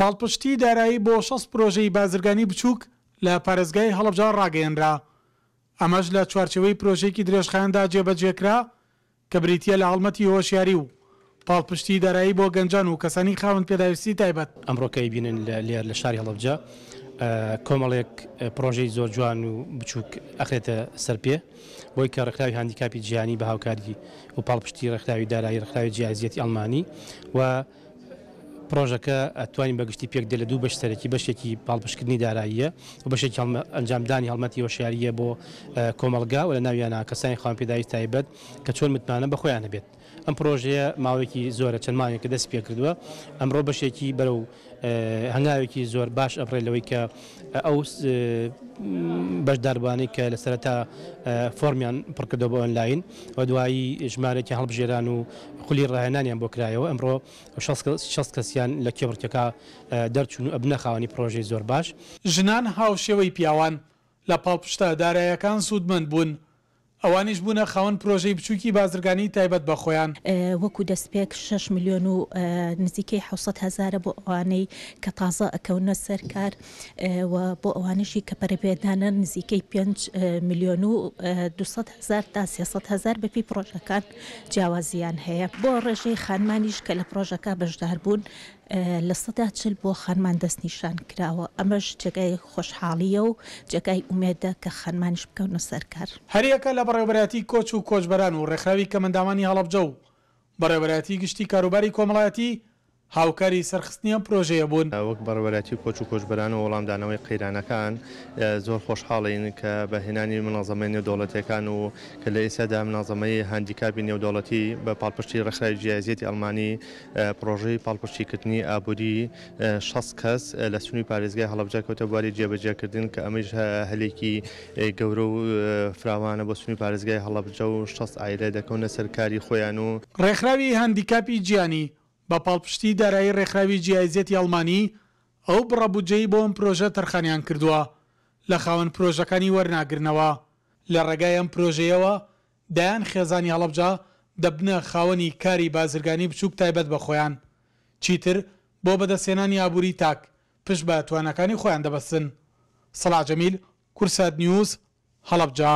پاڵپشتی دارایی بۆ 6 پرۆژەی بازرگانی بچووک لە پارێزگای هەڵەبجە ڕاگەیەنرا. ئەمەش لە چوارچەوەی پرۆژێکی درێژخایەندا جێبەجێکرا کە بریتیە لە هەڵمەتی هۆشیاری و پاڵپشتی دارایی بۆ گەنجان و کەسانی خاوەن پێداویستی تایبەت. ئەمڕۆکەی بینن لێر لە شاری هەڵەبجە کۆمەڵێک پرۆژەی زۆر جوان و بچووک ئەخرێتە سەر پێ بۆی کە ڕێکخراوی هاندیکاپی جیهانی بە هاوکاری و پاڵپشتی ڕێکخراوی دارایی ڕێکخراوی جیایزیەتی ئەڵمانی و پرۆژەکە ئەتوانین بەگشتی پێک دێ لە دوو بەش سەرەکی بەشێکی پاڵپشتکردنی داراییە و بەشێکی ئەنجامدانی هەڵمەتی هۆشیاریە بۆ کۆمەڵگا و لە ناویانە کەسانی خاوەن پێداویستی تایبەت کە چۆن متمانە بە خۆیان هەبێت. ئەم پرۆژەیە ماوەیەکی زۆرە چەند ماوەیەکە دەست پێ کردووە. ئەمڕۆ بەشێکی بەرەو هەنگاوێکی زۆر باش ئەبڕێلەوەی کە ئەو بەشداربوانەی کە لە سەرەتا فۆرمیان پڕکردەوە بۆ ئۆنلاین و دوایی ژمارەی هەڵبژێران و خولی ڕاهێنانیان بۆ کرایەوە. ئەمڕۆ 6 کەسیان لە کێبڕکەکە دەرچوون و ئەبنە خاوەنی پرۆژەی زۆر باش. ژنان هاوشێوەی پیاوان لە پاڵپشتە داراییەکان سوودمەند بوون. ئەوانیش بوونە خاوەن پرۆژەی بچووکی بازرگانی تایبەت بە خۆیان. وەکو دەستپێک 6 میلیۆن و نزیکەی 700,000 بۆ ئەوانەی کە تازە ئەکەونە سەرکار و بۆ ئەوانشی کە پەرەپێدانە نزیکەی 5 میلیۆن و 200,000 تا 300,000 بەپی پرۆژەکان جیاوازیان هەیە. بۆ ڕێژەی خانمانیش کە لە پرۆژەکە بەشدار بوون لە 140 بۆ خانمان دەستنیشان کراوە. ئەمەش جێگای خۆشحاڵیە و جێگای ئومێدە کە خانمانیش بکەونە سەرکار. هەریەکە لە بەڕێوەبەرەتی کۆچ و کۆچبەران و ڕێکخراوی کەمەنداوانی هەڵەبجە و بەڕێوەبەرەتی گشتی کاروباری کۆمەڵایەتی هاوکاری سەرخستنیە پرۆژەیە بوون. وەک بەڕێوەبەرەتی کۆچ و کۆچبەران و وەڵامدانەوەی قەیرانەکان زۆر خۆشحاڵین کە بەهێنانی مناظەمەی نێودەوڵەتیەکان و کە لە ئێستادا مناظەمەی هاندیکاپی نێودەوڵەتی بە پاڵپشتی ڕێکخراوی جیایزیەتی ئەڵمانی پرۆژەی پاڵپشتیکردنی ئابووری 6 کەس لە سنووری پارێزگای هەڵەبجە کەوتە بواری جێبەجێکردن کە ئەمەش هەلێکی گەورە و فراوانە بۆ سنووری پارێزگای هەڵەبجە و 6 ئایلە دەکەونە سەرکاری خۆیان و ڕێکخراوی هاندیکاپی جیهانی بە پاڵپشتی دارایی ڕێکخراوی جیایزیەتی ئەڵمانی ئەو بڕەبوجەی بۆ ئەم پرۆژە تەرخانیان کردووە لە خاوەن پرۆژەکانی وەرناگرنەوە. لە ڕێگای ئەم پرۆژەیەوە دایان خێزانی هەڵەبجە دەبنە خاوەنی کاری بازرگانی بچووک تایبەت بە خۆیان. چیتر بۆ بەدەستێنانی ئابووری تاک پشت بە توانەکانی خۆیان دەبەستن. سەلاح جەمیل، کورسات نیوز، هەڵەبجە.